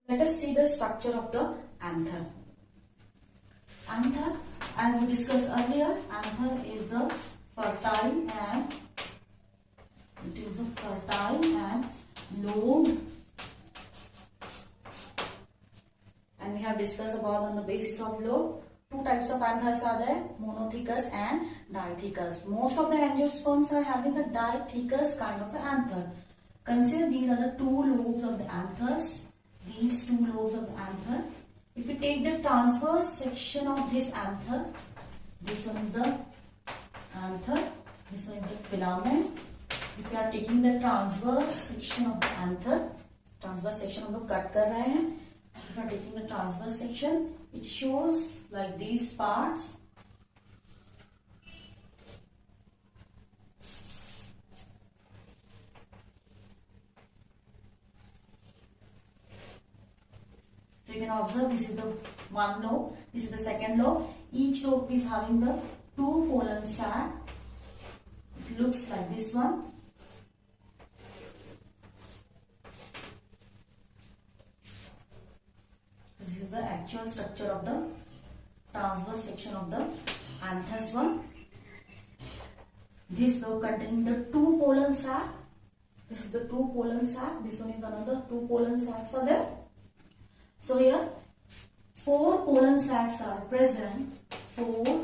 Let us see the structure of the anther. Anther, as we discussed earlier, anther is the fertile and lobe, and we have discussed about on the basis of lobe. Two types of anthers are there, monothecous and dithecous. Most of the angiosperms are having the dithecous kind of anther. Consider these are the two lobes of the anthers. These two lobes of the anther. If we take the transverse section of this anther, this one is the anther, this one is the filament. If we are taking the transverse section of the anther, transverse section हम लोग cut कर रहे हैं. If we are taking the transverse section, it shows like these parts. So you can observe this is the one lobe, this is the second lobe. Each lobe is having the two pollen sac. It looks like this one. This is the actual structure of the transverse section of the anthers one. This lobe containing the two pollen sac. This is the two pollen sac. This one is another two pollen sacs are there. So here 4 pollen sacs are present. 4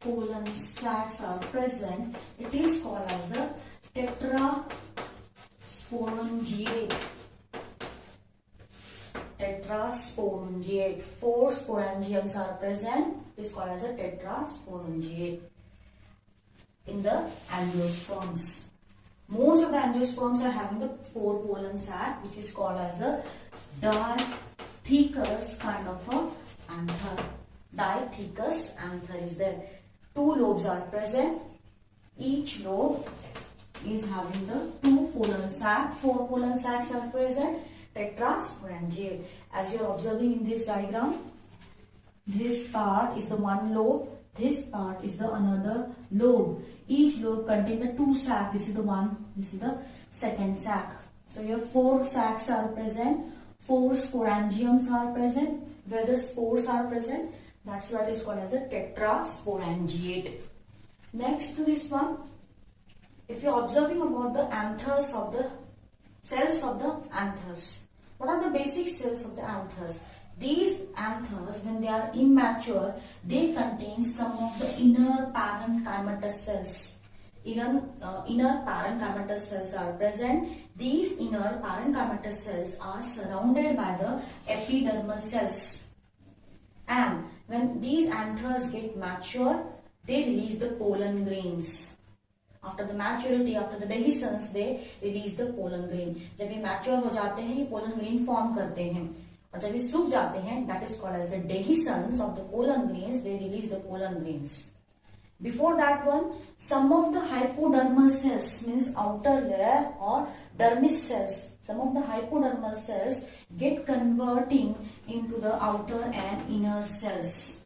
pollen sacs are present. It is called as a tetrasporangiate. Tetrasporangiate. 4 sporangiums are present. It is called as a tetrasporangiate in the angiosperms. Most of the angiosperms are having the 4 pollen sac, which is called as the dithecous kind of a anther. Dithecous anther is there. 2 lobes are present. Each lobe is having the 2 pollen sac. 4 pollen sacs are present. Tetrasporangiate. As you are observing in this diagram, this part is the one lobe. This part is the another lobe. Each lobe contains the 2 sacs. This is the one. This is the second sac. So here 4 sacs are present. 4 sporangiums are present. Where the spores are present, that's what is called as a tetrasporangiate. Next to this one, if you are observing about the anthers of the cells of the anthers, what are the basic cells of the anthers? These anthers, when they are immature, they contain some of the inner parenchymatous cells. Inner parenchymatous cells are present. These inner parenchymatous cells are surrounded by the epidermal cells. And when these anthers get mature, they release the pollen grains. After the maturity, after the dehiscence, they release the pollen grain. जब ये mature हो जाते हैं, ये pollen grain form करते हैं. और जब ये सूख जाते हैं, that is called as the dehiscence of the pollen grains. They release the pollen grains. Before that one, some of the hypodermal cells, means outer layer or dermis cells, some of the hypodermal cells get converting into the outer and inner cells.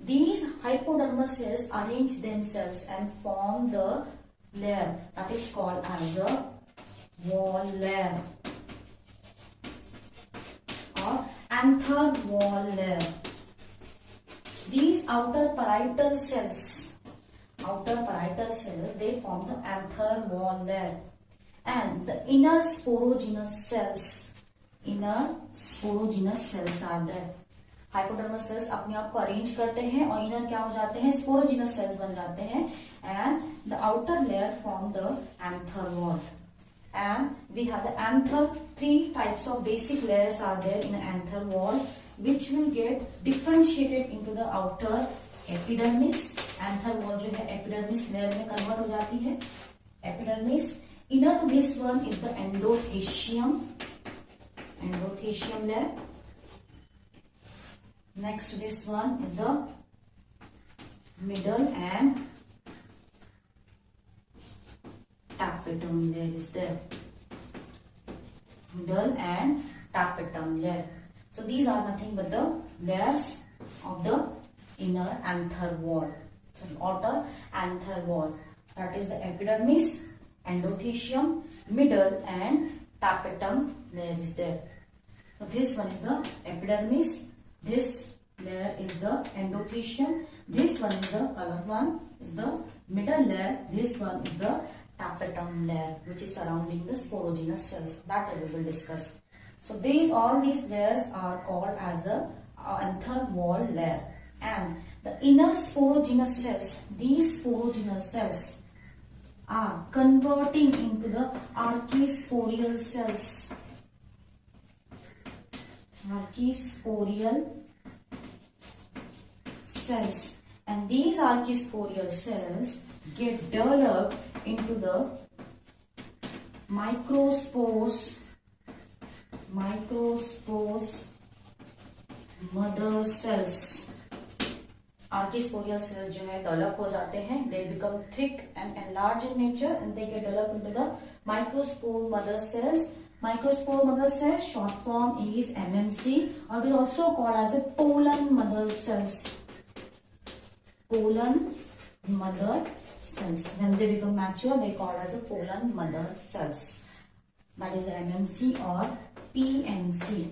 These hypodermal cells arrange themselves and form the layer that is called as a wall layer or anther wall layer. These outer parietal cells, they form the anther wall layer, and the inner sporogenous cells are there. Hypodermal sales अपने आप को arrange करते हैं और inner क्या हो जाते हैं, स्पोरोजिनस सेल्स बन जाते हैं, and the outer layer form the anther wall. And we have the anther. 3 types of basic layers are there in an anther wall, which will get differentiated into the outer epidermis. Anther wall जो है epidermis layer में convert हो जाती है. Epidermis. Inner to this one is the endothecium layer. Next to this one is the middle and tapetum layer is there. Middle and tapetum layer. So these are nothing but the layers of the inner anther wall. So outer anther wall. That is the epidermis, endothecium, middle and tapetum layer is there. So this one is the epidermis. This layer is the endothelium. This one is the color one, is the middle layer. This one is the tapetum layer, which is surrounding the sporogenous cells. That we will discuss. So all these layers are called as the anther wall layer. And the inner sporogenous cells, these sporogenous cells are converting into the archisporial cells. Archisporial cells. And these archisporial cells get developed into the microspores mother cells. Archisporial cells जो है develop हो जाते हैं, they become thick and enlarged in nature and they get developed into the microspore mother cells. Microspore mother cells, short form is MMC, or it is also called as a pollen mother cells. Pollen mother cells. When they become mature, they called as a pollen mother cells. That is the MMC or PMC.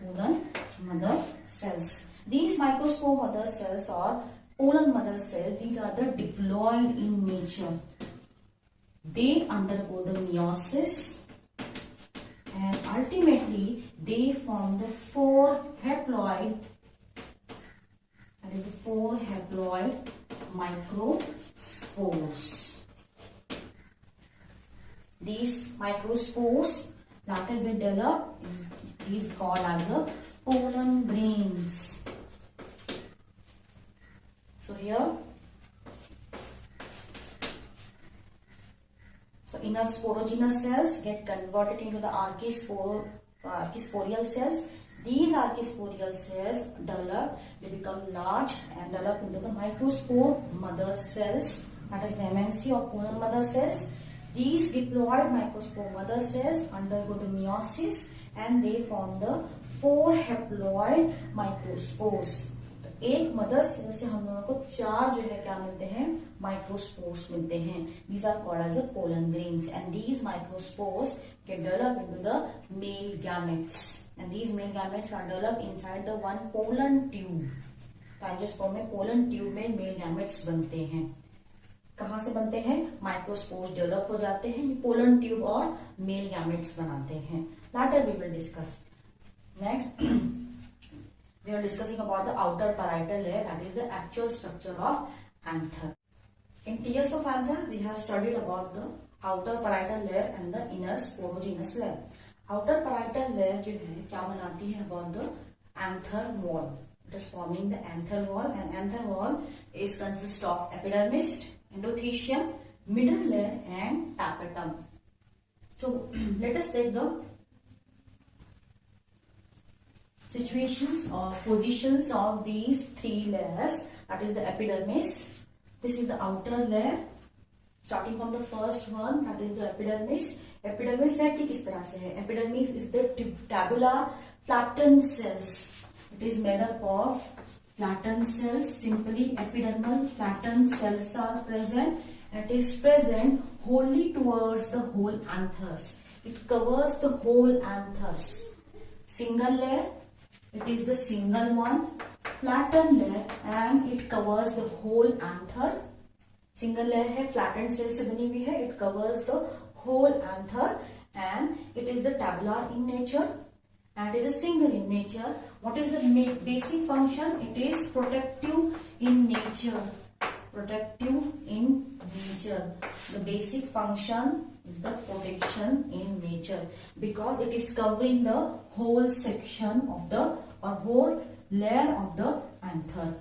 Pollen mother cells. These microspore mother cells or pollen mother cells, these are the diploid in nature. They undergo the meiosis and ultimately they form the 4 haploid, that is the 4 haploid microspores. These microspores later get developed is called as the pollen grains. So here, so inner sporogenous cells get converted into the archisporial cells. These archisporial cells develop, they become large and develop into the microspore mother cells, that is the MMC or pollen mother cells. These diploid microspore mother cells undergo the meiosis and they form the 4 haploid microspores. एक mother cell से हम लोगों को 4 जो है क्या मिलते हैं, माइक्रोस्पोर्स मिलते हैं. These are called as the pollen grains and these microspores get developed into the male gametes and these male gametes are developed inside the one pollen tube. Angiosperm में pollen tube में male gametes बनते हैं. कहाँ से बनते हैं? Microspores develop हो जाते हैं, pollen tube और male gametes बनाते हैं. Later we will discuss. Next. We are discussing about the outer parietal layer, that is the actual structure of anther. In TS of anther, we have studied about the outer parietal layer and the inner sporogenous layer. Outer parietal layer जो है क्या बनाती है? About the anther wall. It is forming the anther wall and anther wall is consist of epidermis, endothelium, middle layer and tapetum. So let us take the situations or positions of these 3 layers, that is the epidermis. This is the outer layer. Starting from the first one, that is the epidermis. Epidermis रहती किस तरह से है? Epidermis is the tabular flattened cells. It is made up of flattened cells. Simply epidermal flattened cells are present. It is present wholly towards the whole anthers. It covers the whole anthers. Single layer. It is the single one, flattened layer and it covers the whole anther. Single layer है, flattened cell से बनी हुई है. It covers the whole anther and it is the tabular in nature and it is a single in nature. What is the basic function? It is protective in nature. Protective in nature. The basic function is the protection in nature because it is covering the whole section of the or whole layer of the anther.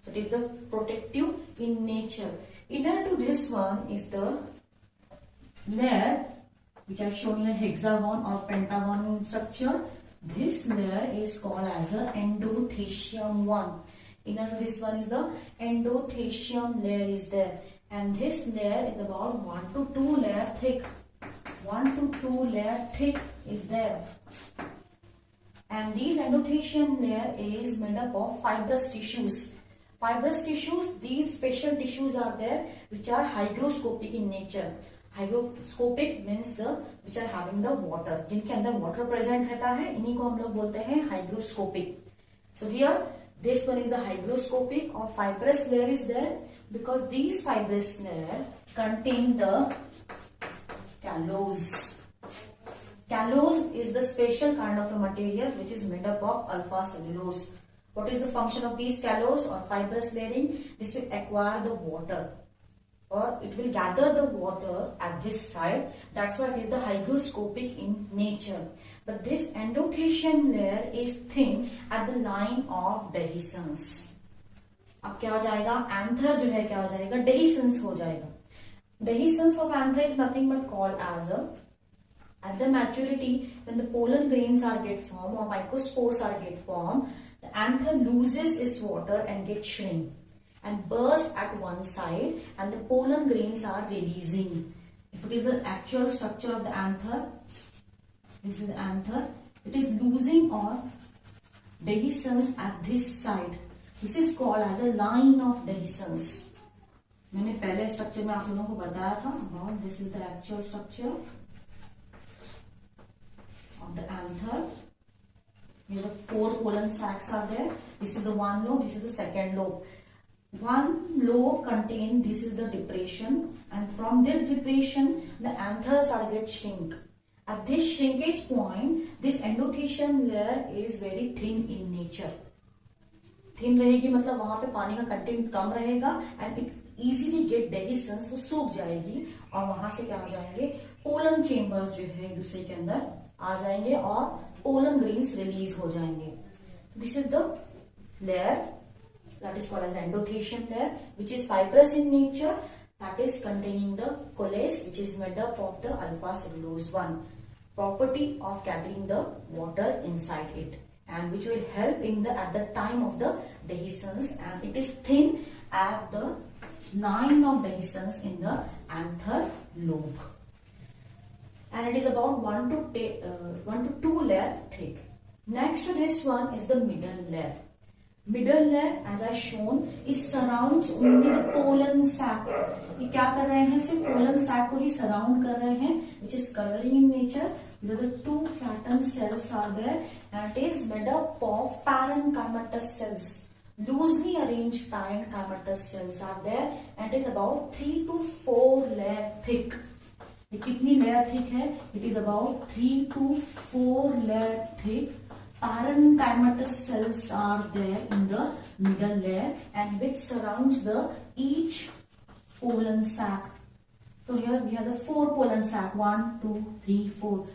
So it is the protective in nature. Inner to this one is the layer which are shown in a hexagon or pentagon structure. This layer is called as the endothelium one. Inner to this one is the endothelium layer is there and this layer is about 1 to 2 layer thick. 1 to 2 layer thick is there. And these endothelium layer is made up of fibrous tissues. Fibrous tissues, these special tissues are there which are hygroscopic in nature. Hygroscopic means the which are having the water, जिनके अंदर water present रहता है, इन्हीं को हम लोग बोलते हैं hygroscopic. So here this one is the hygroscopic or fibrous layer is there because these fibrous layer contain the callose. Callose is the special kind of a material which is made up of alpha cellulose. What is the function of these callose or fibrous layering? This will acquire the water or it will gather the water at this side. That's why it is the hygroscopic in nature. But this endothecian layer is thin at the line of dehiscence. अब क्या हो जाएगा, anther जो है क्या हो जाएगा, dehiscence हो जाएगा. Dehiscence of anther is nothing but called as a, at the maturity when the pollen grains are get formed or microspores are get formed, the anther loses its water and get shrink and burst at one side and the pollen grains are releasing. If it is the actual structure of the anther, this is the anther, it is losing or dehiscence at this side. This is called as a line of dehiscence. मैंने पहले structure में आप लोगों को बताया था about this is the actual structure of the anther. Here the 4 pollen sacs are there. This is the one lobe, this is the second lobe. One lobe contain, this is the depression, and from this depression the anthers are get shrink. At this shrinkage point, this endothecian layer is very thin in nature. Thin रहेगी मतलब वहां पे पानी का content कम रहेगा and it easily get dehiscence, वो सूख जाएगी और वहां से क्या आ जाएंगे, पोलन चेम्बर्स जो है एक दूसरे के अंदर आ जाएंगे और पोलन ग्रेन्स रिलीज हो जाएंगे. This is the layer that is called as endothecian layer, which is fibrous in nature, that is containing the coalesce, which is made up of the alpha cellulose 1, property of gathering the water inside it, and which will help in the at the time of the dehiscence, and it is thin at the line of dehiscence in the anther lobe, and it is about 1 to 2 layer thick. Next to this one is the middle layer. Middle layer, as I shown, is surrounds only the pollen sac. ये क्या कर रहे हैं, सिर्फ pollen sac को ही surround कर रहे हैं, which is coloring in nature. The 2 flattened cells are there, and it is made up of parenchymatous cells. Loosely arranged parenchymatous cells are there, and it is about 3 to 4 layer thick. ये कितनी layer thick है? It is about 3 to 4 layer thick. Parenchymatous cells are there in the middle layer and which surrounds the each pollen sac. So here we have the 4 pollen sac, 1, 2, 3, 4,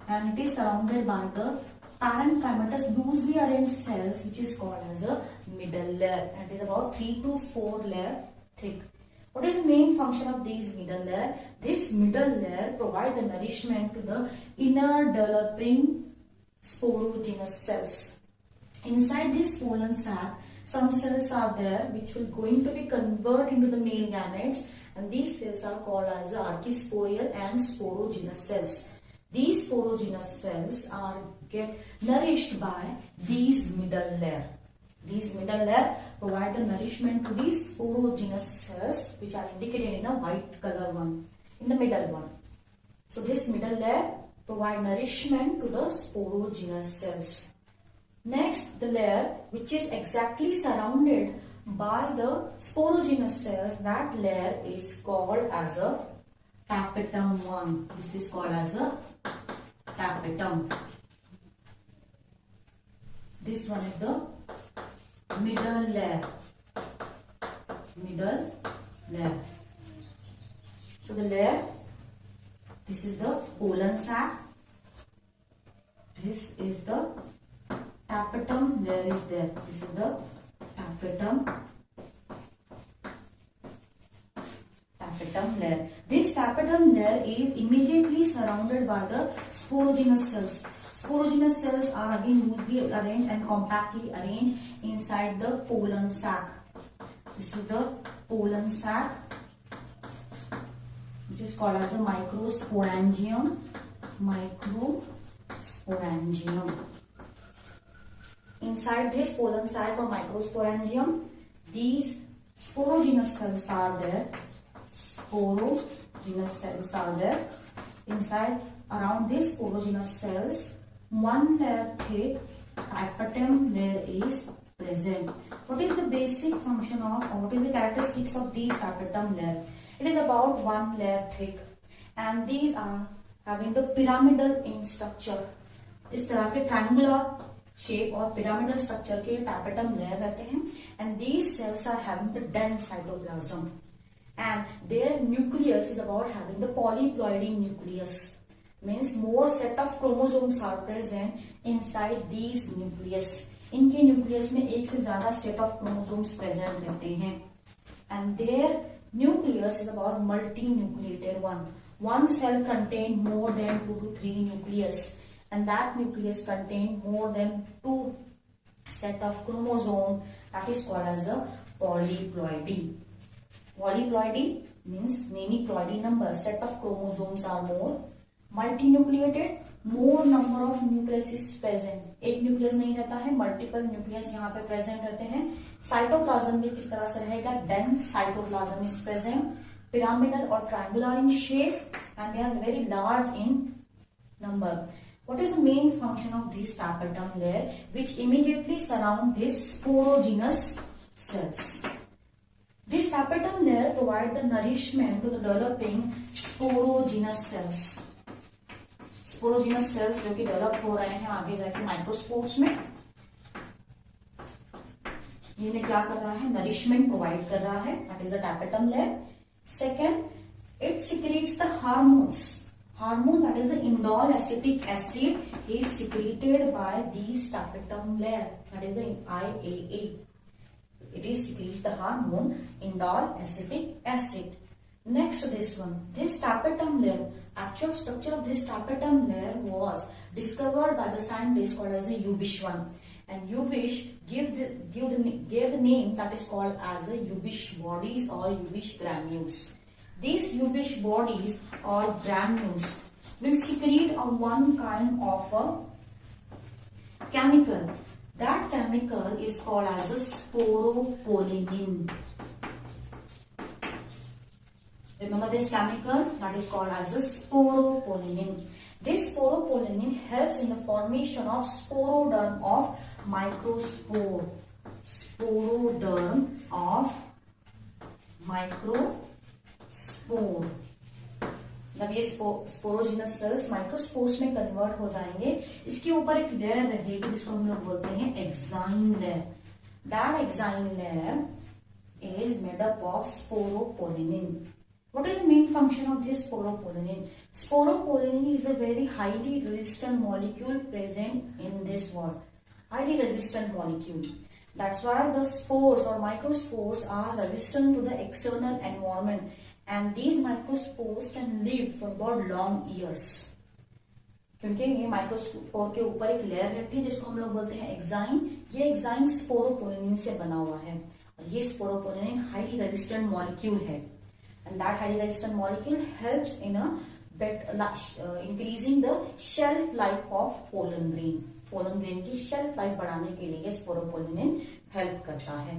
and it is surrounded by the parenchymatous loosely arranged cells, which is called as a middle layer, and it is about 3 to 4 layer thick. What is the main function of these middle layer? This middle layer provide the nourishment to the inner developing sporogenous cells. Inside this pollen sac, some cells are there which will going to be converted into the male gametes, and these cells are called as the archisporial and sporogenous cells. These sporogenous cells are get nourished by these middle layer. These middle layer provide the nourishment to these sporogenous cells, which are indicated in a white color one, in the middle one. So this middle layer provide nourishment to the sporogenous cells. Next, the layer which is exactly surrounded by the sporogenous cells, that layer is called as a tapetum 1. This is called as a tapetum. This one is the middle layer. Middle layer. So the layer, this is the pollen sac. This is the tapetum layer is there. This is the tapetum layer. This tapetum layer is immediately surrounded by the sporogenous cells. Sporogenous cells are again loosely arranged and compactly arranged inside the pollen sac. This is the pollen sac, which is called as a microsporangium. Microsporangium. Inside this pollen sac or microsporangium, these sporogenous cells are there. Sporogenous porogenous cells are there. Inside, around these porogenous cells, one layer thick tapetum layer is present. What is the basic function of, or what is the characteristics of these tapetum layer? It is about one layer thick, and these are having the pyramidal in structure. इस तरह के triangular shape और pyramidal structure के tapetum layer रहते हैं, and these cells are having the dense cytoplasm, and their nucleus is about having the polyploidy nucleus. Means more set of chromosomes are present inside these nucleus. इनके nucleus में एक से ज्यादा set of chromosomes present रहते हैं, and their nucleus is about multi-nucleated one. One cell contain more than 2 to 3 nucleus, and that nucleus contain more than 2 set of chromosome. That is called as a polyploidy. Polyploidy means many ploidy number. Set of chromosomes are more. Multinucleated, more number of nucleus is present. एक nucleus नहीं रहता है, multiple nucleus यहाँ पे present रहते हैं. Cytoplasm भी किस तरह से रहेगा? Dense cytoplasm is present, pyramidal और triangular in shape, and they are very large in number. What is the main function of this tapetum layer, which immediately surround this sporogenous cells? This tapetum layer provide the nourishment to the developing sporogenous cells. Sporogenous cells जो कि develop हो रहे हैं आगे जाके microspores में, ये क्या कर रहा है? नरिशमेंट प्रोवाइड कर रहा है. That is the tapetum layer. Second, it secretes the hormones. Hormone, that is the indole acetic acid, is secreted by these tapetum layer. That is the IAA. It is secretes the hormone indole acetic acid. Next to this one, this tapetum layer, actual structure of this tapetum layer was discovered by the scientist called as the Ubish one, and Ubish gave the name that is called as the Ubish bodies or Ubish granules. These Ubish bodies or granules will secrete a one kind of a chemical. That chemical is called as a sporopollenin. Remember this chemical that is called as a sporopollenin. This sporopollenin helps in the formation of sporoderm of microspore. Sporoderm of microspore. जब ये sporogenous sales microspores में convert हो जाएंगे, इसके ऊपर एक layer रहेगी जिसको हम लोग बोलते हैं exine layer. That exine layer is made up of sporopollenin. What is the main function of this sporopollenin? Sporopollenin is a very highly resistant molecule present in this world. Highly resistant molecule. That's why the spores or microspores are resistant to the external environment, and these microspores can live for about long years. क्योंकि ये microspore के ऊपर एक layer रहती है जिसको हम लोग बोलते हैं एक्साइन. ये एक्साइन स्पोरोपोलिनिन से बना हुआ है, और ये स्पोरोपोलिनिन हाईली रेजिस्टेंट मॉलिक्यूल है. And that highly resistant molecule helps in increasing the shelf life of pollen grain. Pollen grain की shelf life बढ़ाने के लिए sporopollenin help करता है.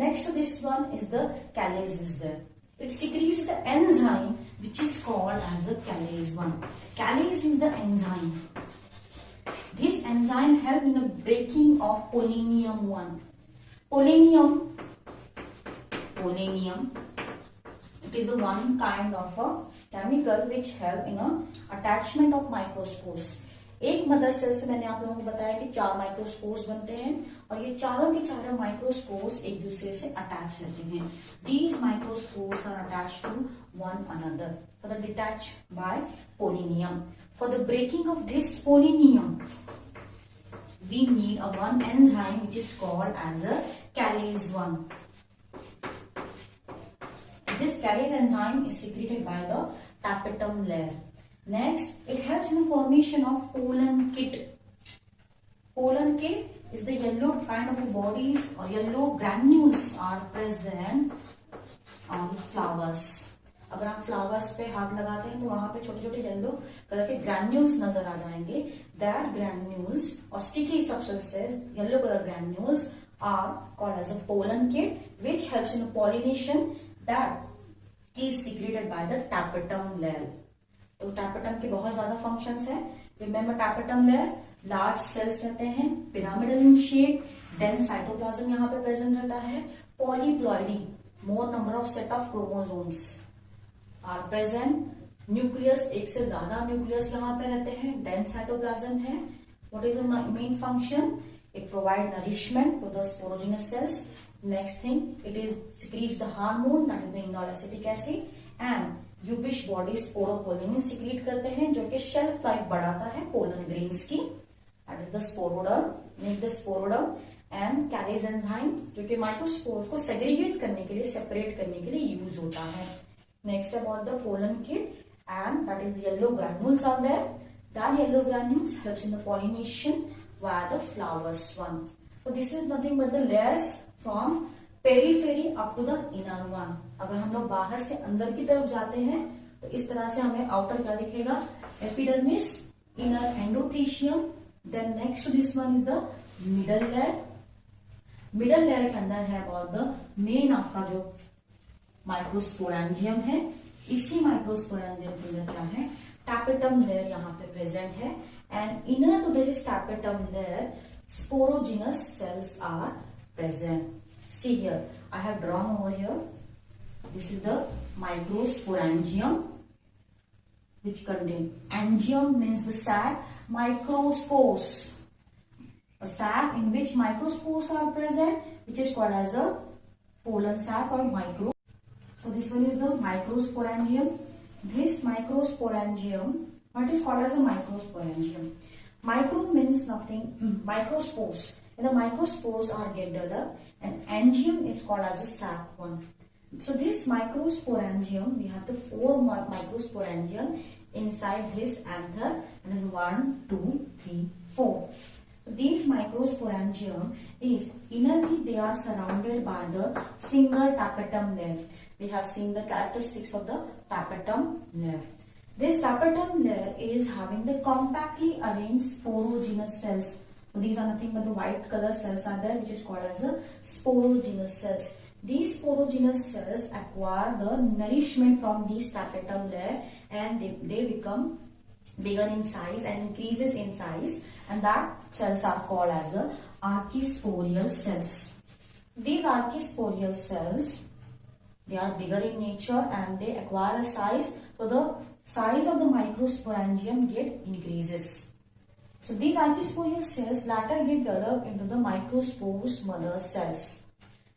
Next to this one is the callase is there. It secretes the enzyme which is called as the callase 1. Callase is the enzyme. This enzyme help in the breaking of polonium 1. Polonium. It is the one kind of a chemical which help in a attachment of microspores. एक mother cell से मैंने आप लोगों को बताया कि 4 microspores बनते हैं, और ये चारों के चारों माइक्रोस्पोर्स एक दूसरे से अटैच रहते हैं. These microspores are attached to one another for the detach by polonium. For the breaking of this polonium, we need a one enzyme which is called as a callase 1. This callase enzyme is secreted by the tapetum layer. Next, it helps in the formation of pollen kit. Pollen kit is the yellow kind of bodies or yellow granules are present on flowers. अगर आप flowers पे हाथ लगाते हैं तो वहां पे छोटे छोटे येलो कलर के ग्रैन्यूल्स नजर आ जाएंगे. दैट ग्रैन्यूल्स और sticky substances, yellow colour granules are called as a pollen kit, which helps in pollination. That is secreted by the tapetum layer. तो tapetum के बहुत ज्यादा functions है. Remember tapetum layer, large cells रहते हैं, pyramidal in shape, dense cytoplasm यहाँ पे present रहता है, polyploidy, more number of set of chromosomes are present, nucleus एक से ज्यादा nucleus यहाँ पे रहते हैं, dense cytoplasm है. What is the main function? It provides nourishment to the sporogenous cells. Next thing, it is secretes the hormone, that is the indole acetic acid, and Ubisch body sporopollenin secrete करते हैं जो कि shelf life बढ़ाता है pollen grains की. That is the sporoderm, make the sporoderm and carriage enzyme जो कि microspore को सेग्रीगेट करने के लिए, सेपरेट करने के लिए यूज होता है. Next about the pollen kit and that is yellow granules are there. That yellow granules helps in the pollination via the flowers one. So this is nothing but the layers from periphery up to the inner one. अगर हम लोग बाहर से अंदर की तरफ जाते हैं तो इस तरह से हमें आउटर क्या दिखेगा, epidermis, inner endothecium. Then next to this one is the middle layer. Middle layer के अंदर है अबाउट द मेन आपका जो माइक्रोस्पोरेंजियम है. इसी माइक्रोस्पोरेंजियम के अंदर क्या है, टैपेटम लेयर यहाँ पे प्रेजेंट है. And inner to this tapetum layer sporogenous cells are present. See here, I have drawn over here. This is the microsporangium, which contain angium means the sac, microspores, a sac in which microspores are present, which is called as a pollen sac or micro. So this one is the microsporangium. This microsporangium, what is called as a microsporangium? Micro means nothing, microspores. And the microspores are get developed, and angium is called as a sac one. So this microsporangium, we have the 4 microsporangium inside this anther, and is 1, 2, 3, 4. So these microsporangium is innerly they are surrounded by the single tapetum layer. We have seen the characteristics of the tapetum layer. This tapetum layer is having the compactly arranged sporogenous cells. So these are nothing but the white color cells are there, which is called as the sporogenous cells. These sporogenous cells acquire the nourishment from these tapetum layer, and they become bigger in size and increases in size, and that cells are called as the archisporial cells. These archisporial cells, they are bigger in nature and they acquire a size, so the size of the microsporangium get increases. So these archisporial cells later get developed into the microspores mother cells.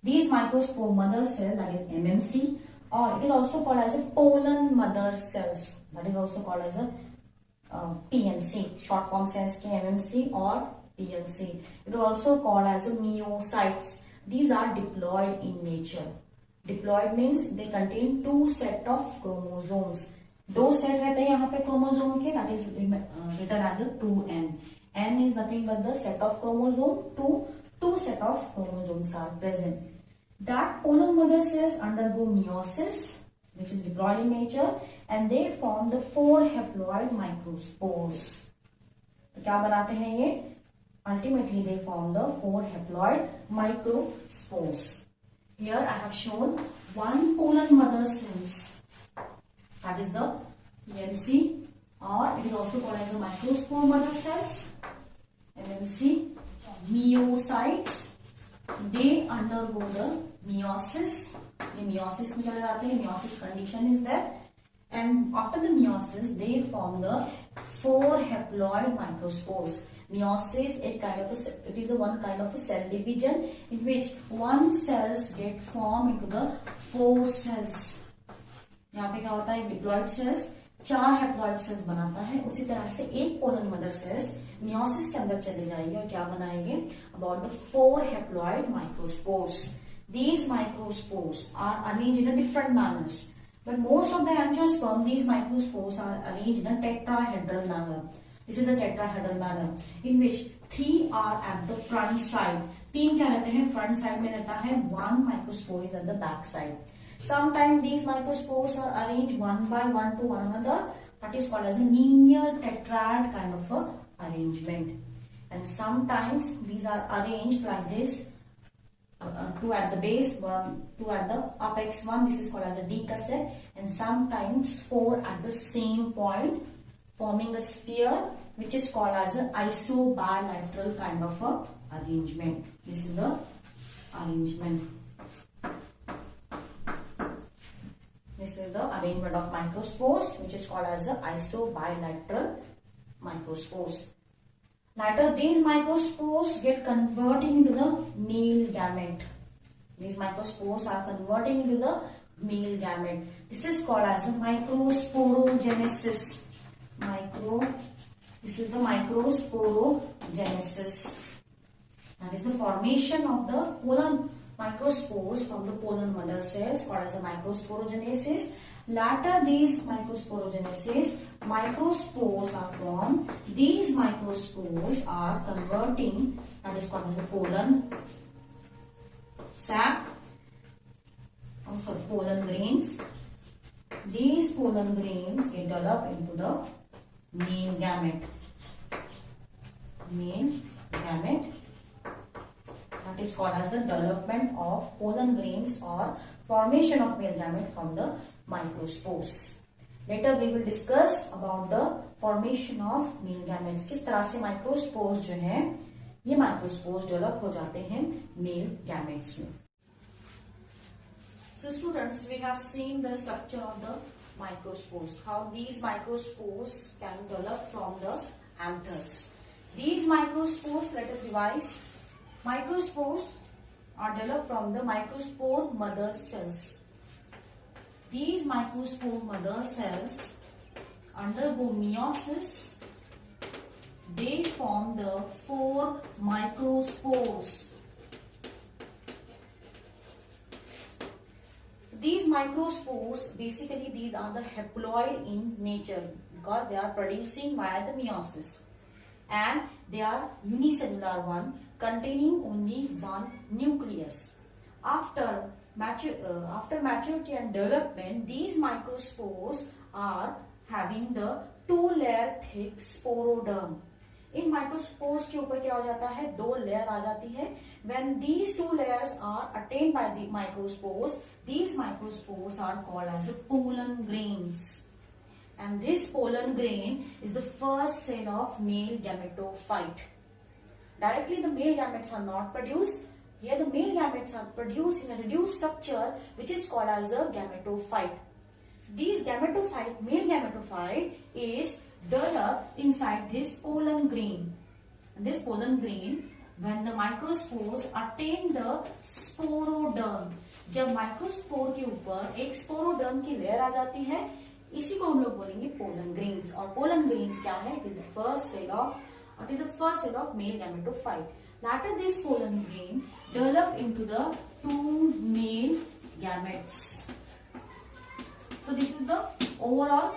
These microspore mother cells, that is MMC, or it is also called as a pollen mother cells, that is also called as a PMC. Short form stands for MMC or PMC. It is also called as a myocytes. These are diploid in nature. Diploid means they contain 2 set of chromosomes. 2 set रहते हैं यहाँ पे chromosome के, that is written as a 2n. n is nothing but the set of chromosome. 2 set of chromosomes are present. That pollen mother cells undergo meiosis, which is diploid in nature, and they form the 4 haploid microspores. तो क्या बनाते हैं ये? Ultimately they form the 4 haploid microspores. Here I have shown 1 pollen mother cells. That is the PMC, or it is also called as the microspore mother cells. MMC, myocytes, they undergo the meiosis. ये meiosis में चले जाते हैं, meiosis condition is there, and after the meiosis they form the 4 haploid microspores. Meiosis it is one kind of a cell division in which 1 cells get formed into the 4 cells. यहाँ पे क्या होता है, diploid sales 4 haploid cells बनाता है. उसी तरह से एक पोलन मदर सेल्स मियोसिस के अंदर चले जाएंगे और क्या बनाएंगे, about the 4 haploid microspores. These microspores are arranged in a different manners, but most of the angiosperm these microspores are arranged in a tetrahedral manner. This is the tetrahedral manner in which 3 are at the front side. 3 क्या रहते हैं, front side में रहता है. 1 microspore is at the back side. Sometimes these microspores are arranged one by one to one another. That is called as a linear tetrad kind of a arrangement. And sometimes these are arranged like this, two at the base, two at the apex one. This is called as a decussator, and sometimes four at the same point, forming a sphere, which is called as an isobilateral kind of a arrangement. This is the arrangement. This is the arrangement of microspores, which is called as the isobilateral microspores. Later, these microspores get converted into the male gamete. These microspores are converting into the male gamete. This is called as the microsporogenesis. This is the microsporogenesis. That is the formation of the pollen microspores from the pollen mother cells, called as a microsporogenesis. Later, these microsporogenesis, microspores are formed. These microspores are converting, that is called as a pollen sac, also pollen grains. These pollen grains get developed into the male gamete. That is called as the development of pollen grains or formation of male gamete from the microspores. Later we will discuss about the formation of male gametes. किस तरह से microspores जो है ये microspores develop हो जाते हैं male gametes में. So students, we have seen the structure of the microspores. How these microspores can develop from the anthers. These microspores, let us revise. Microspores are developed from the microspore mother cells. These microspore mother cells undergo meiosis. They form the 4 microspores. So these microspores, basically these are the haploid in nature because they are producing via the meiosis, and they are unicellular one containing only one nucleus. After maturity and development, these microspores are having the 2-layer thick sporoderm. In microspores के ऊपर क्या हो जाता है, 2 layer आ जाती है. When these 2 layers are attained by the microspores, these microspores are called as pollen grains. And this pollen grain is the first cell of male gametophyte. Directly the male gametes are not produced. Here the male gametes are produced in a reduced structure which is called as a gametophyte. So these gametophyte, male gametophyte is developed inside this pollen grain. And this pollen grain, when the microspores attain the sporoderm, जब microspore के ऊपर एक स्पोरोडर्म की layer आ जाती है, इसी को हम लोग बोलेंगे पोलन ग्रेन्स. और पोलन ग्रेन्स क्या है? It is the first cell of male gametophyte. Later this pollen grain develop into the 2 male gametes. So this is the overall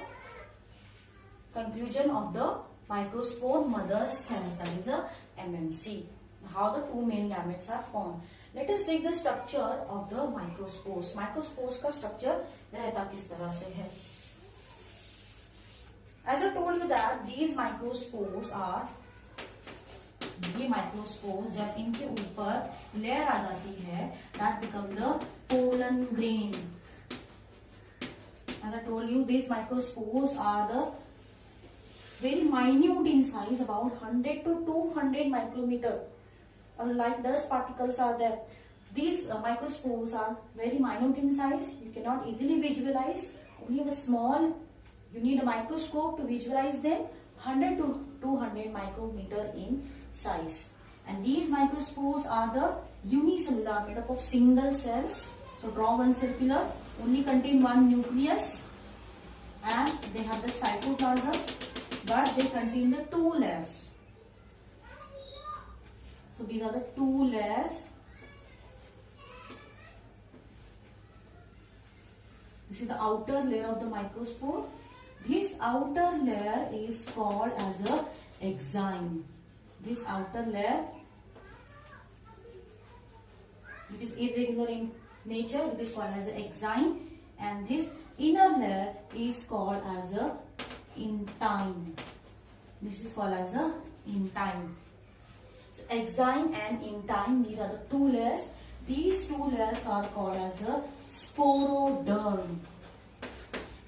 conclusion of the microspore mother cells, that is the MMC. How the 2 male gametes are formed. Let us take the structure of the microspores. Microspores का structure रहता किस तरह से है? As I told you that these microspores are, ये microspores जब इनके ऊपर लेयर आ जाती है, that become the pollen grain. As I told you, these microspores are the very minute in size, about 100 to 200 micrometer. Like dust particles are there. These microspores are very minute in size. You cannot easily visualize. Only a small, you need a microscope to visualize them. 100 to 200 micrometer in size. And these microspores are the unicellular, made up of single cells. So draw one circular, only contain one nucleus, and they have the cytoplasm, but they contain the 2 layers. So these are the 2 layers. This is the outer layer of the microspore. This outer layer is called as a exine. This outer layer, which is irregular in nature, it is called as an exine, and this inner layer is called as a intine. This is called as a intine. So exine and intine, these are the 2 layers. These two layers are called as a sporoderm.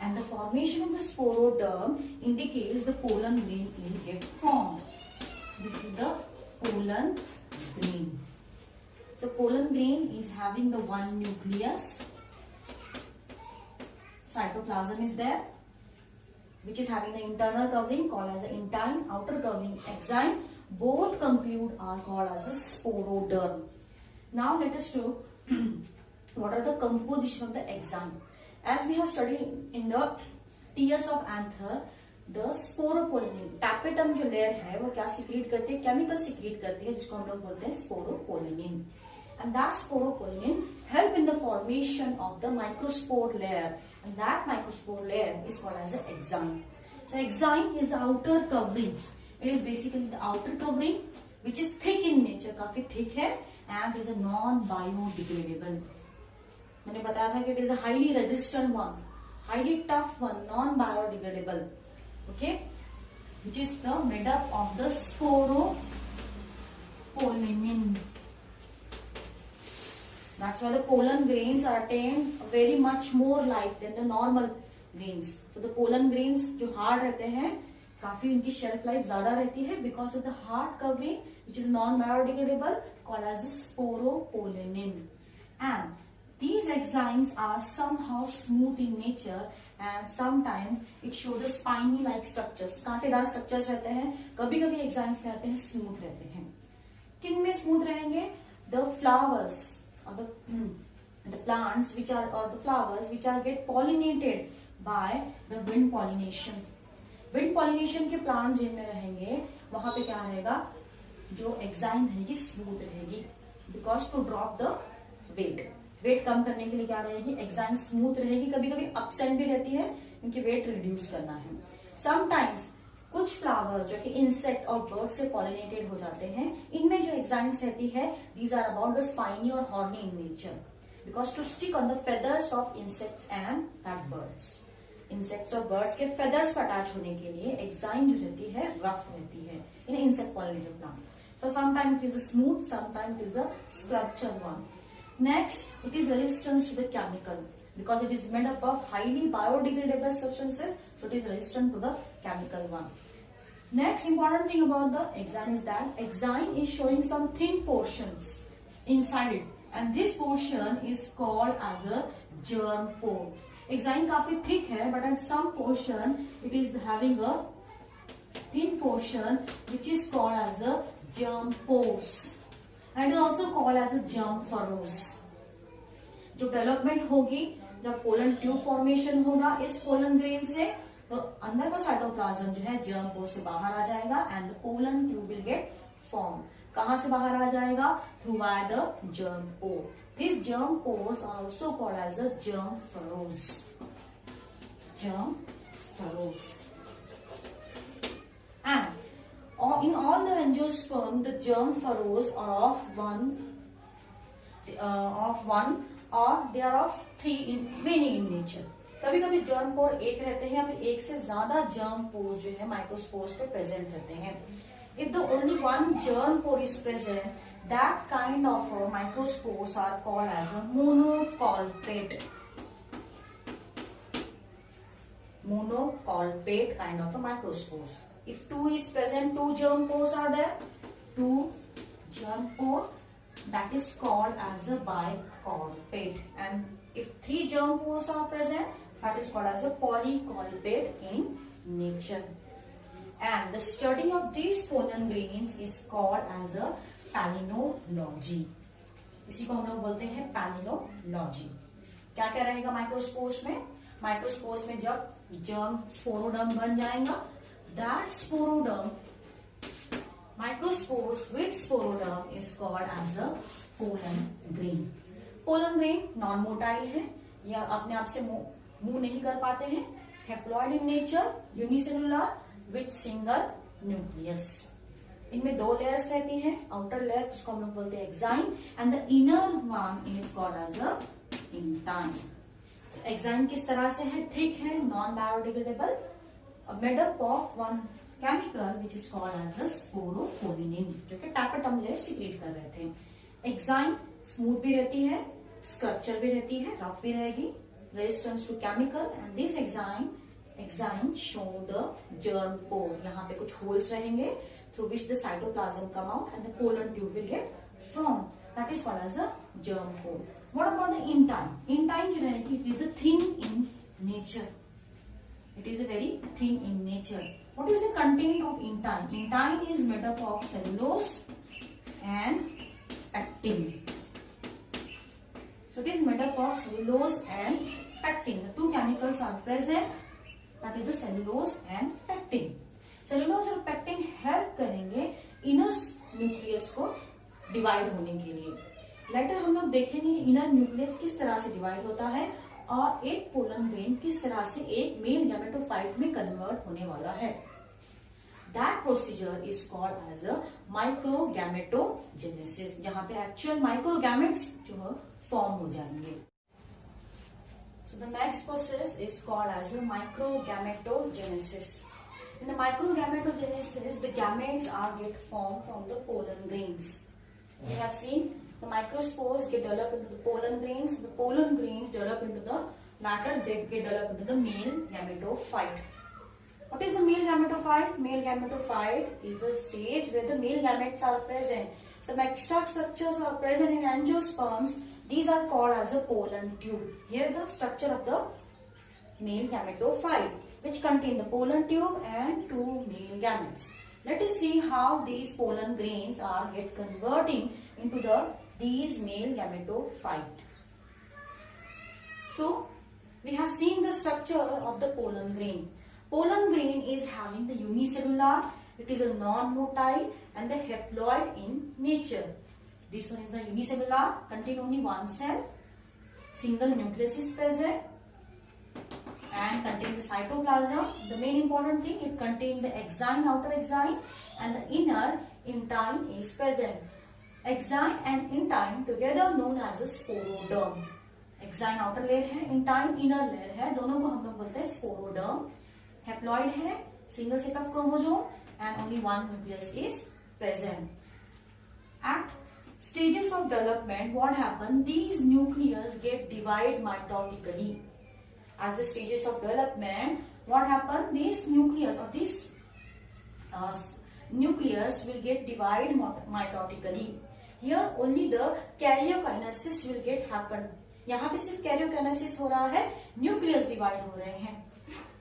And the formation of the sporoderm indicates the pollen grain is get formed. This is the pollen grain. So pollen grain is having the one nucleus. Cytoplasm is there, which is having the internal covering called as the intine, outer covering exine. Both conclude are called as a sporoderm. Now let us know what are the composition of the exine. As we have studied in the TS of anther, the sporopollenin, tapetum जो layer है वो क्या secrete करती है, chemical secrete करती है जिसको हम लोग बोलते हैं sporopollenin. And that sporopollenin help in the formation of the microspore layer, and that microspore layer is called as the exine. So exine is the outer covering. It is basically the outer covering which is thick in nature, काफी thick है, and is a non-biodegradable. मैंने बताया था कि it is a highly resistant one, highly tough one, non-biodegradable. Okay, which is the made up of the sporopollenin. That's why the pollen grains are attain very much more life than the normal grains. So the pollen grains जो hard रहते हैं काफी उनकी shelf life ज्यादा रहती है because of the hard covering which is non-biodegradable called as the sporopollenin. And these exines are somehow smooth in nature and sometimes it shows the spiny like structures. कांटेदार structures रहते हैं, कभी कभी exines क्या रहते हैं, smooth रहते हैं. किन में smooth रहेंगे? The flowers or the plants which are or the flowers which are get pollinated by the wind pollination. Wind pollination के plants जिनमें रहेंगे वहां पे क्या रहेगा, जो exine रहेगी smooth रहेगी because to drop the weight. Weight कम करने के लिए क्या रहेगी, एक्साइन स्मूथ रहेगी. कभी कभी अपसेंट भी रहती है क्योंकि वेट रिड्यूस करना है. समटाइम्स कुछ फ्लावर जो कि इंसेक्ट और बर्ड से पॉलिनेटेड हो जाते हैं, इनमें जो एक्साइन्स रहती है these are about the spiny और horny in nature because to stick on the feathers of insects and that birds. Insects और बर्ड्स के फेदर्स पर अटैच होने के लिए एक्साइन जो रहती है रफ रहती है इन insect pollinated plant. So sometime it is a smooth, sometime it is a sculpture one. Next, it is resistant to the chemical because it is made up of highly biodegradable substances, so it is resistant to the chemical one. Next important thing about the exine is that exine is showing some thin portions inside it, and this portion is called as a germ pore. Exine काफी thick है, but at some portion it is having a thin portion which is called as a germ pores. And also called as a germ furrows. जो development होगी जब pollen tube formation होगा इस pollen grain से, तो अंदर का साइटोप्लाज्म जो है जर्म पोर से बाहर आ जाएगा and the pollen tube will get form. कहां से बाहर आ जाएगा? Through by the germ pore. This germ pores are also called as the germ furrows. Germ furrows. And in all the angiosperm, the germ furrows are of one or they are of three in many in nature. कभी कभी germ pore एक रहते हैं या फिर एक से ज्यादा germ pores जो है microspores पे present रहते हैं. If the only one germ pore is present, that kind of microspores are called as a monocolpate. Monocolpate kind of a microspores. If two is present, two germ pores are there, two germ pore, that is called as a bicolpate. And if three germ pores are present, that is called as a polycolpate in nature. And the study of these pollen grains is called as a palynology. इसी को हम लोग बोलते हैं palynology. क्या क्या रहेगा microspores में? माइक्रोस्पोर्स में जब जर्म स्पोरोडर्म बन जाएगा, that sporoderm, microspores with sporoderm is called as a pollen grain. Pollen grain non-motile है, या अपने आप से मूव नहीं कर पाते हैं. Haploid in nature, unicellular with single nucleus. इनमें दो लेयर्स रहती हैं. आउटर लेयर जिसको हम लोग बोलते हैं exine and the inner one is called as a intine. Exine किस तरह से है? थिक है, non biodegradable, made up of one chemical which is called as a sporopollenin, जो कि tapetum layer secrete कर रहे थे. एक्साइन स्मूथ भी रहती है, स्कल्पचर भी रहती है, रफ भी रहेगी, resistance to chemical, and this exine show the germ pore. यहाँ पे कुछ होल्स रहेंगे through which the cytoplasm come out and the pollen tube will get formed. That is called as a germ pore. What about the intine? Intine जो रहेगी, it is a thin in nature. It is a very thin in nature. What is the content of intine? Intine is made up of cellulose and pectin. So it is made up of cellulose and pectin. The two chemicals are present. That is the cellulose and pectin. Cellulose और pectin help करेंगे inner nucleus को divide होने के लिए. Letter हम लोग देखेंगे inner nucleus किस तरह से डिवाइड होता है और एक पोलन ग्रेन किस तरह से एक मेल गैमेटोफाइट में कन्वर्ट होने वाला है. That procedure is called as a microgametogenesis, जहां पे एक्चुअल माइक्रोगैमेट्स जो है फॉर्म हो जाएंगे. So the next process is called as a microgametogenesis. In the microgametogenesis, the gametes get formed from the pollen grains. We have seen the microspores get developed into the pollen grains. The pollen grains develop into the latter, they get developed into the male gametophyte. What is the male gametophyte? Male gametophyte is the stage where the male gametes are present. Some extra structures are present in angiosperms. These are called as a pollen tube. Here the structure of the male gametophyte, which contain the pollen tube and two male gametes. Let us see how these pollen grains are get converting into these male gametophyte. So we have seen the structure of the pollen grain. Pollen grain is having the unicellular, it is a non-motile and the haploid in nature. This one is the unicellular, contain only one cell, single nucleus is present and contain the cytoplasm. The main important thing, it contains the exine, outer exine, and the inner intine is present. Exine and intine together known as a sporoderm. Exine outer layer है, intine inner layer है, दोनों को हम लोग बोलते हैं sporoderm. Haploid है, single set of chromosome, and only one nucleus is present. At stages of development, what happen? These nucleus get divided mitotically. As the stages of development, what happen? This nucleus or this nucleus will get divided mitotically. Here only the karyokinesis will get happen. यहाँ पे सिर्फ karyokinesis हो रहा है, nucleus divide हो रहे हैं.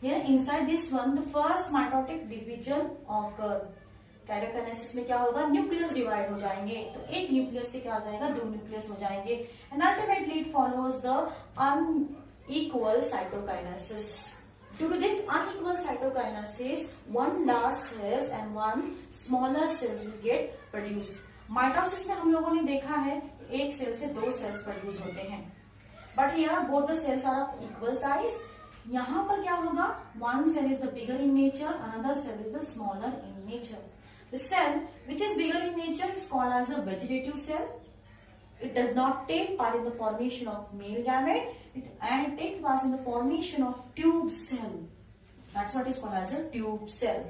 Here inside this one, the first mitotic division occur. Karyokinesis में क्या होगा? न्यूक्लियस डिवाइड हो जाएंगे. तो एक न्यूक्लियस से क्या हो जाएगा? दो न्यूक्लियस हो जाएंगे. And ultimately it follows the unequal cytokinesis. Due to this unequal cytokinesis, one large cells and one smaller cells will get produced. Mitosis में हम लोगों ने देखा है एक सेल से दो सेल्स प्रोड्यूस होते हैं. But here both the cells are of equal size. यहाँ पर क्या होगा? One cell is the bigger in nature, another cell is the smaller in nature. The cell which is bigger in nature is called as a vegetative cell. It does not take part in the formation of male gamete and it takes part in the formation of tube cell. That's what is called as a tube cell.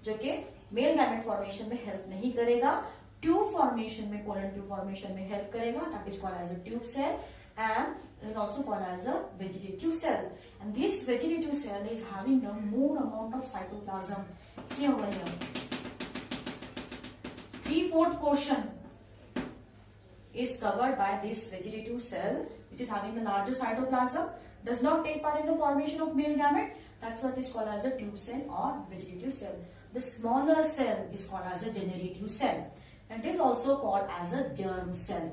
जो कि male gamete formation में help नहीं करेगा, tube formation में, pollen tube formation में help करेगा. That is called as a tube cell and it is also called as a vegetative cell. And this vegetative cell is having a more amount of cytoplasm. See over here. 3/4 portion is covered by this vegetative cell, which is having the larger cytoplasm, does not take part in the formation of male gamete. That's what is called as a tube cell or vegetative cell. The smaller cell is called as a generative cell. It is also called as a germ cell.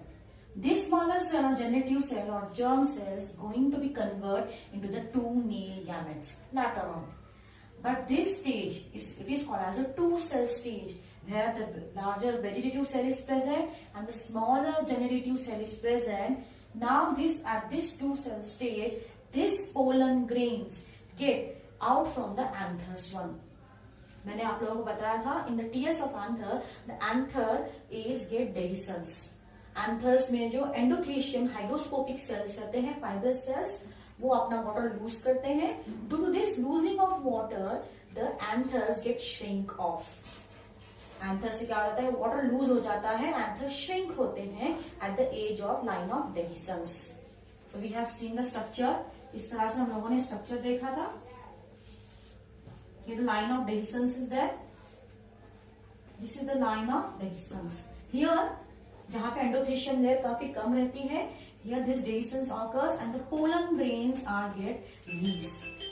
This smaller cell or generative cell or germ cell is going to be converted into the two male gametes later on. But this stage it is called as a two-cell stage, where the larger vegetative cell is present and the smaller generative cell is present. Now at this two-cell stage, this pollen grains get out from the anthers one. मैंने आप लोगों को बताया था in the TS of anther, the anther is get dehiscence. Anthers में जो endothelium hygroscopic cells रहते हैं, fibrous cells, वो अपना water lose करते हैं. Due to this losing of water, the anthers get shrink off. Anther से क्या हो जाता है, वाटर लूज हो जाता है, एंथर श्रिंक होते हैं at the edge of line of dehiscence. So we have seen the structure. इस तरह से हम लोगों ने स्ट्रक्चर देखा था। The line of dehiscence is that, this is the line of dehiscence. Here जहां पे एंडोथेशियम लेयर काफी कम रहती है, here this dehiscence occurs and the pollen grains are get release.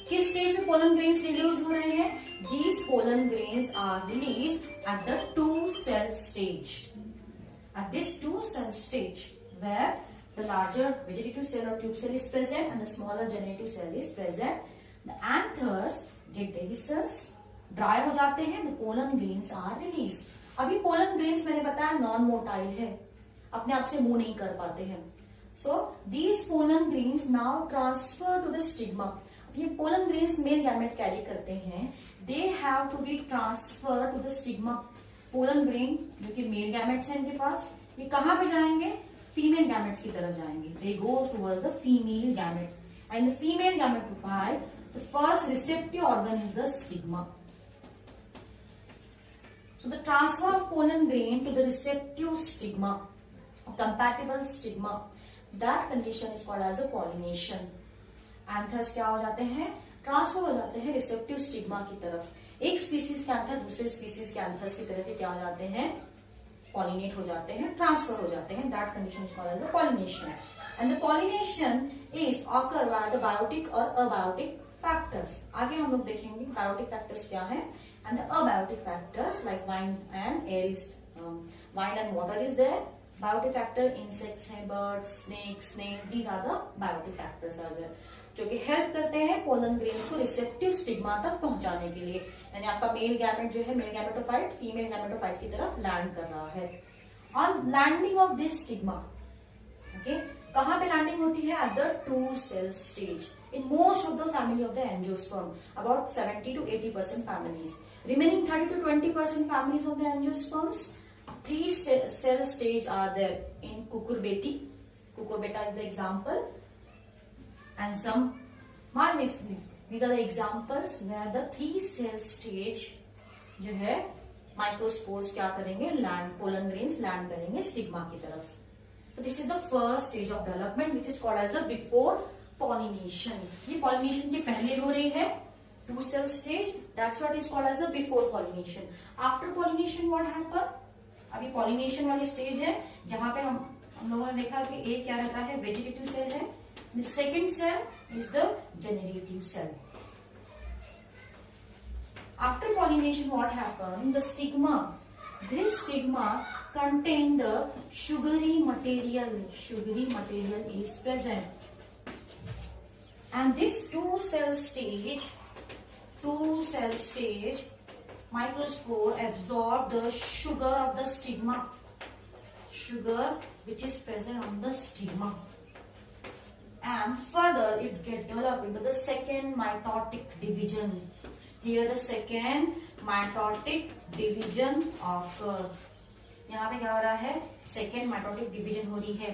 किस स्टेज में पोलन ग्रेन्स रिलीज हो रहे हैं? These pollen grains are release at the 2 cell stage. At this 2 cell stage, where the larger vegetative cell or tube cell is present and the smaller generative cell is present, the anthers get dehiscence, dry हो जाते हैं, the pollen grains are released. अभी pollen grains मैंने बताया non motile है, अपने आप से मूव नहीं कर पाते हैं. So these pollen grains now transfer to the stigma. ये pollen grains male gamete carry करते हैं, they have to be transfer to the stigma. Pollen grain जो कि मेल गैमेट्स हैं इनके पास, ये कहां पे जाएंगे? फीमेल गैमेट्स की तरफ जाएंगे. They go towards the female gamete and the female gametophyte, the first receptive organ is the stigma. So the transfer of pollen grain to the receptive stigma, compatible stigma, that condition is called as a pollination. Anthers क्या हो जाते हैं? Transfer हो जाते हैं receptive stigma की तरफ. एक स्पीसीज के एंथर दूसरे स्पीसीज के एंथर्स की तरफ क्या हो जाते हैं? पॉलिनेट हो जाते हैं, ट्रांसफर हो जाते हैं. That condition is called as the pollination. And the pollination is occur by the biotic और अबायोटिक फैक्टर्स. आगे हम लोग देखेंगे बायोटिक फैक्टर्स क्या है and the abiotic factors like wind and air is wind and water is there. Biotic factor insects हैं, birds, snakes, these are the biotic factors are there, जो कि हेल्प करते हैं पोलन ग्रेन्स को receptive stigma तक पहुंचाने के लिए. यानी आपका मेल गैमेट जो है, मेल गैमेटोफाइट फीमेल गैमेटोफाइट की तरफ लैंड कर रहा है. On landing of this stigma, okay, कहां पे लैंडिंग होती है? At the 2 cell stage in most of the family of the angiosperm, about 70 to 80% families. Remaining 30 to 20% families of the angiosperms, 3 cell stage are there in cucurbita. Cucurbita is the example. And some malmesnes. These are the examples where the 3 cell stage जो है microspores क्या करेंगे? Land, pollen grains land करेंगे stigma की तरफ. So this is the first stage of development which is called as the before pollination. ये pollination के पहले हो रही है 2 cell stage. That's what is called as the before pollination. After pollination what happen? अभी pollination वाली stage है जहां पे हम लोगों ने देखा कि एक क्या रहता है? वेजिटेटिव सेल है. The second cell is the generative cell. After pollination, what happens? The stigma. This stigma contains the sugary material. Sugary material is present. And this 2 cell stage, microspore absorb the sugar of the stigma. Sugar which is present on the stigma. And further it get developed into the second mitotic division. Here the second mitotic division occur. यहाँ पे क्या हो रहा है? second mitotic division हो रही है.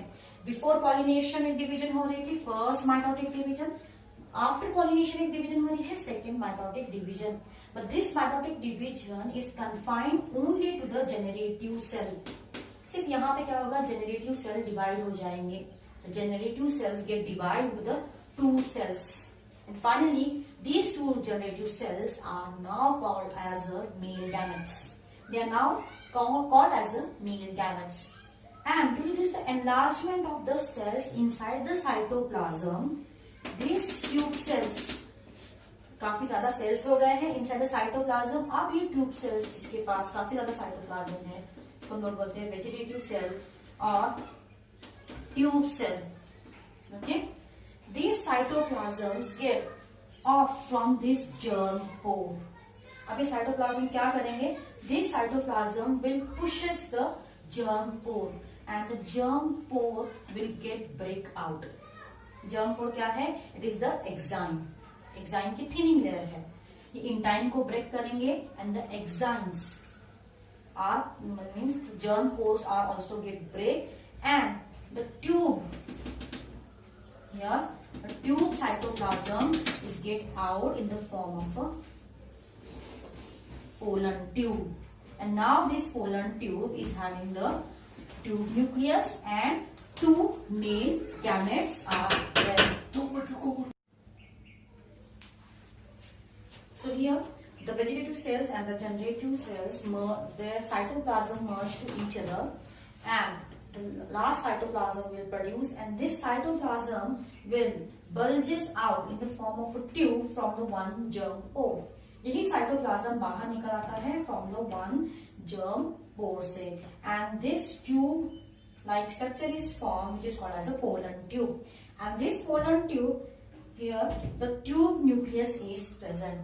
Before pollination एक division हो रही थी, first mitotic division. After pollination एक division हो रही है, second mitotic division. But this mitotic division is confined only to the generative cell. सिर्फ यहाँ पे क्या होगा? generative cell divide हो जाएंगे. The generative cells get divided into the 2 cells. And finally, these 2 generative cells are now called as male gametes. They are now called as male gametes. And due to this, the enlargement of the cells inside the cytoplasm, these tube cells, काफी ज्यादा sales हो गए हैं inside the cytoplasm. अब ये tube cells जिसके पास काफी ज्यादा cytoplasm है, तो हम लोग बोलते हैं vegetative cell और tube cell. Okay, these cytoplasms get off from this germ pore. अब ये cytoplasm क्या करेंगे? This cytoplasm will pushes the germ pore and the germ pore will get break out. Germ pore क्या है? It is the exine. Exine की thinning layer है. ये intine को break करेंगे and the exines are means germ pores are also get break and the tube here, the tube cytoplasm is get out in the form of a pollen tube. and now this pollen tube is having the tube nucleus and two male gametes are there. So here the vegetative cells and the generative cells, their cytoplasm merge to each other, and the last cytoplasm will produce, and this cytoplasm will bulges out in the form of a tube from the one germ pore. यही cytoplasm बाहर निकल आता है from the one germ pore से, and this tube like structure is formed, which is called as a pollen tube. And this pollen tube, here the tube nucleus is present,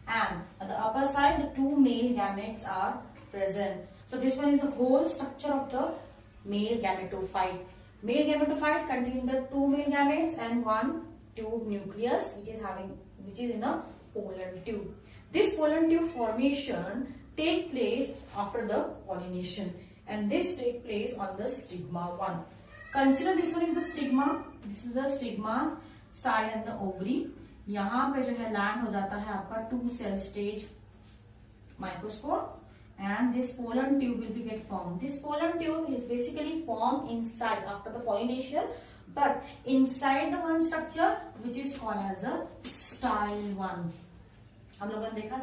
and at the upper side the two male gametes are present. So this one is the whole structure of the male gametophyte. Male gametophyte contain the two male gametes and one tube nucleus, which is in a pollen tube. This pollen tube formation take place after the pollination, and this take place on the stigma 1. Consider this one is the stigma. This is the stigma, style and the ovary. यहाँ पे जो है land हो जाता है आपका 2 cell stage microspore, and this pollen tube will be get formed. This pollen tube is basically formed inside after the pollination, but inside the one structure which is called as a style 1. हम लोगों ने देखा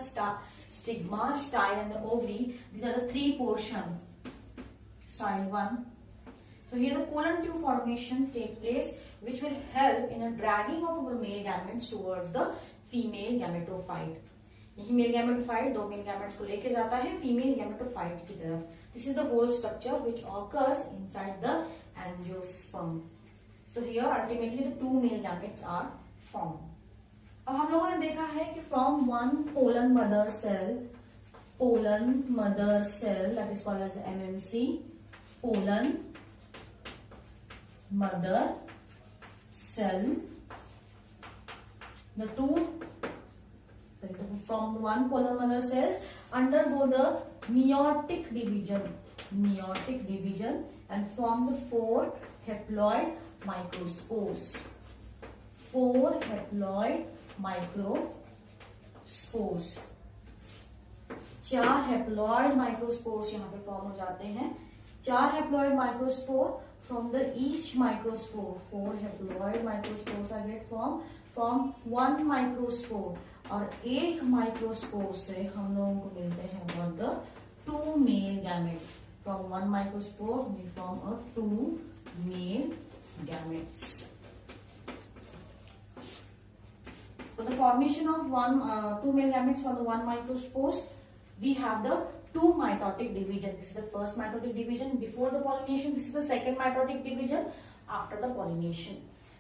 stigma, style and the ovary. These are the three portion. Style 1. So here the pollen tube formation take place, which will help in a dragging of our male gametes towards the female gametophyte. यही male gametophyte दो male gametes को लेके जाता है female gametophyte की तरफ. This is the whole structure which occurs inside the angiosperm. So here ultimately the two male gametes are formed. अब हम लोगों ने देखा है कि from one pollen mother cell that is called as MMC, pollen mother cell, the two from one pollen mother cells undergo the meiotic division and form the 4 haploid microspores. 4 haploid microspores. 4 haploid microspores यहाँ पे form हो जाते हैं. 4 haploid microspore from the each microspore. 4 haploid microspores are get formed from one microspore, और एक microspore से हम लोगों को मिलते हैं about the 2 male gametes. From one microspore we form a 2 male gametes. For the formation of 2 male gametes from the one microspores, we have the 2 mitotic division. This is the first mitotic division before the pollination. This is the second mitotic division after the pollination.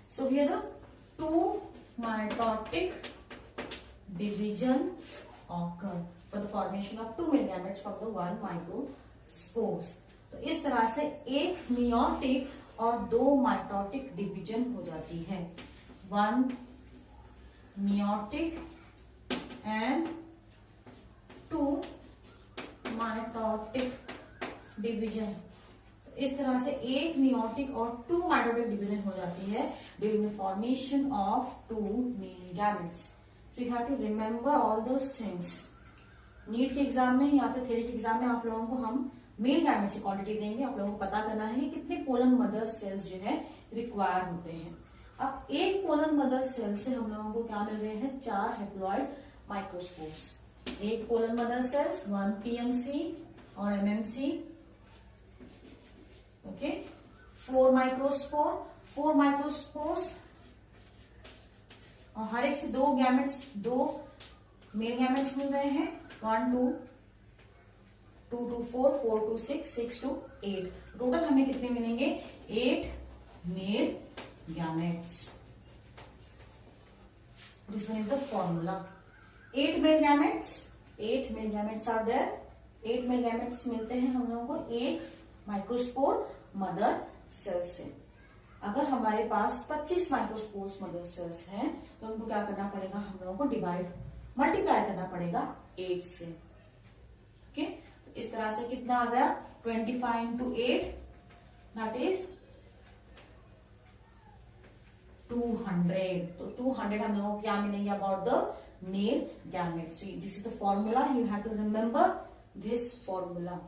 So here the 2 mitotic division occur for the formation of 2 male gametes from the one microspores. तो इस तरह से एक meiotic और 2 mitotic division हो जाती है. 1 meiotic and 2 mitotic division. इस तरह से एक meiotic और 2 mitotic division हो जाती है during the formation of 2 male gametes. So you have to remember all those things. NEET के एग्जाम में या फिर थ्योरी के एग्जाम में आप लोगों को हम मेल गामेट्स की क्वांटिटी देंगे. आप लोगों को पता करना है कि कितने पोलन मदर सेल्स जो है रिक्वायर होते हैं. अब एक पोलन मदर सेल से हम लोगों को क्या मिल रहे हैं? 4 हेप्लॉइड माइक्रोस्पोर्स. एक पोलन मदर सेल्स, 1 पीएमसी और एमएमसी. ओके, 4 माइक्रोस्पोर्स और हर एक से 2 गैमेट्स, 2 मेल गैमेट्स मिल रहे हैं. 1 2 2 2 4 4 2 6 6 2 8. टोटल हमें कितने मिलेंगे? 8 mail gametes. This one is the formula. 8 male gametes. 8 male gametes are there. 8 male gametes मिलते हैं हम लोगों को एक माइक्रोस्पोर मदर सेल से. अगर हमारे पास 25 माइक्रोस्पोर्स मदर सेल्स हैं तो उनको क्या करना पड़ेगा? हम लोगों को मल्टीप्लाई करना पड़ेगा 8 से. ओके, इस तरह से कितना आ गया? 25 into 8 that is 200. तो 200 हम लोगों को क्या मिलेंगे about the male gametes. This is the formula. You have to remember this formula.